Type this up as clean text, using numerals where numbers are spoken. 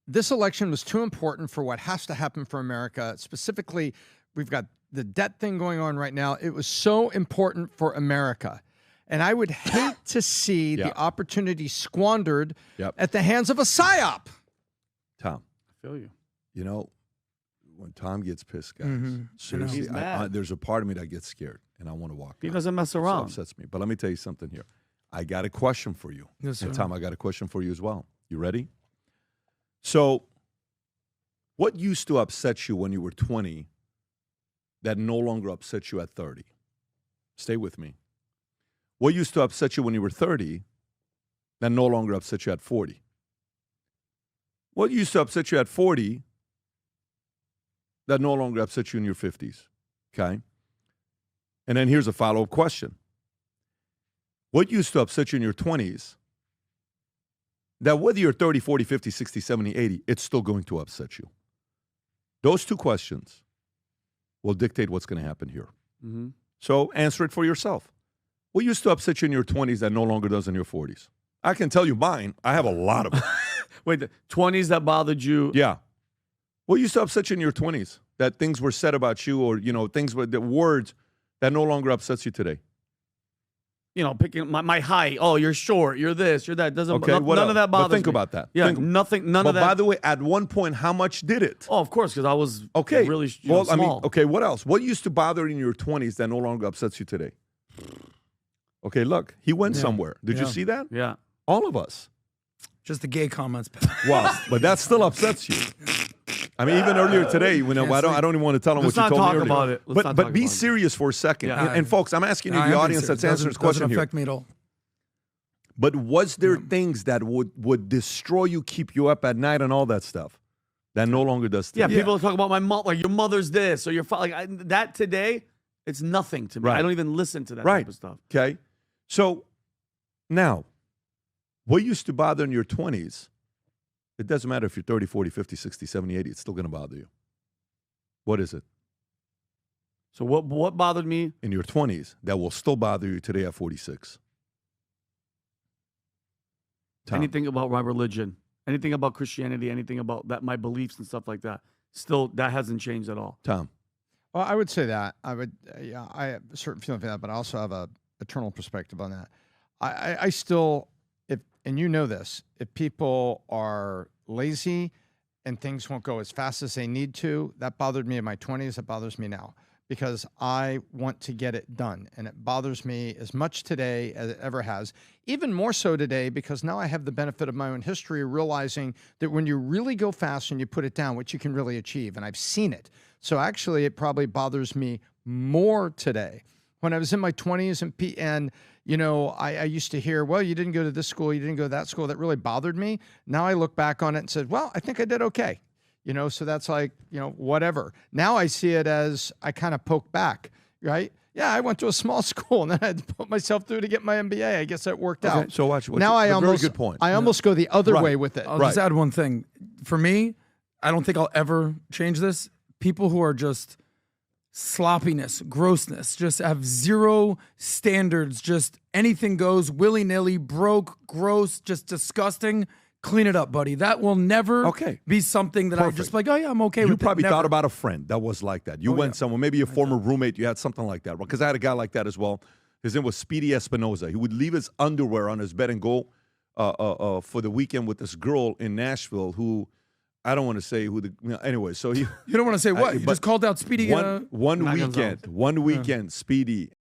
this election was too important for what has to happen for America. Specifically, we've got the debt thing going on right now. It was so important for America. And I would hate to see the opportunity squandered at the hands of a psyop. Tom. I feel you. You know, when Tom gets pissed, guys, seriously, there's a part of me that gets scared, and I want to walk out. He doesn't mess around. It upsets me. But let me tell you something here. I got a question for you. Yes, sir. And Tom, I got a question for you as well. You ready? So, what used to upset you when you were 20 that no longer upsets you at 30? Stay with me. What used to upset you when you were 30 that no longer upsets you at 40? What used to upset you at 40 that no longer upsets you in your 50s? Okay? And then here's a follow-up question. What used to upset you in your 20s that whether you're 30, 40, 50, 60, 70, 80, it's still going to upset you? Those two questions will dictate what's going to happen here. Mm-hmm. So answer it for yourself. What used to upset you in your 20s that no longer does in your 40s? I can tell you mine. I have a lot of them. Wait, the 20s that bothered you? Yeah. What used to upset you in your 20s that things were said about you or, you know, things were the words that no longer upsets you today? You know, picking my height. Oh, you're short. You're this. You're that. Doesn't okay, none of that bothers but think me. about that. Yeah, think, nothing. None of that. But by the way, at one point, how much did it? Oh, of course, because I was really small. I mean, okay. What else? What used to bother you in your 20s that no longer upsets you today? Okay, look, he went somewhere. Did you see that? Yeah. All of us. Just the gay comments. Wow, but that still upsets you. I mean, even earlier today, you know, I don't even want to tell him what you told me earlier. Let's not talk about it. But be serious for a second. Yeah. And folks, I'm asking you, the audience that's answering this question here. Doesn't affect me at all. But was there things that would destroy you, keep you up at night, and all that stuff that no longer does? Yeah, people talk about my mom, like your mother's this or your father. That today, it's nothing to me. Right. I don't even listen to that type of stuff. Okay, so now, what used to bother in your 20s, it doesn't matter if you're 30, 40, 50, 60, 70, 80, it's still going to bother you. What is it? So what bothered me? In your 20s that will still bother you today at 46? Tom. Anything about my religion, anything about Christianity, anything about that, my beliefs and stuff like that. Still, that hasn't changed at all. Tom. Well, I would say that. I would, I have a certain feeling for that, but I also have a eternal perspective on that. I still, and you know this, if people are lazy and things won't go as fast as they need to, that bothered me in my 20s, it bothers me now because I want to get it done. And it bothers me as much today as it ever has, even more so today because now I have the benefit of my own history, realizing that when you really go fast and you put it down, what you can really achieve. And I've seen it. So actually, it probably bothers me more today. When I was in my 20s and you know, I used to hear, well, you didn't go to this school, you didn't go to that school. That really bothered me. Now I look back on it and said, well, I think I did okay. You know, so that's like, you know, whatever. Now I see it as I kind of poke back, right? Yeah, I went to a small school and then I had to put myself through to get my MBA. I guess that worked out. So watch. Now very good point. I almost go the other way with it. I'll just add one thing. For me, I don't think I'll ever change this. People who are just sloppiness, grossness, just have zero standards, just anything goes, willy-nilly, broke, gross, just disgusting. Clean it up, buddy. That will never be something that I just like, oh yeah, I'm okay with it. You probably thought about a friend that was like that. You went somewhere, maybe a former roommate, you had something like that. Because I had a guy like that as well. His name was Speedy Espinoza. He would leave his underwear on his bed and go for the weekend with this girl in Nashville who, I don't want to say who anyway, so he... You don't want to say what? You just called out Speedy. One weekend, Speedy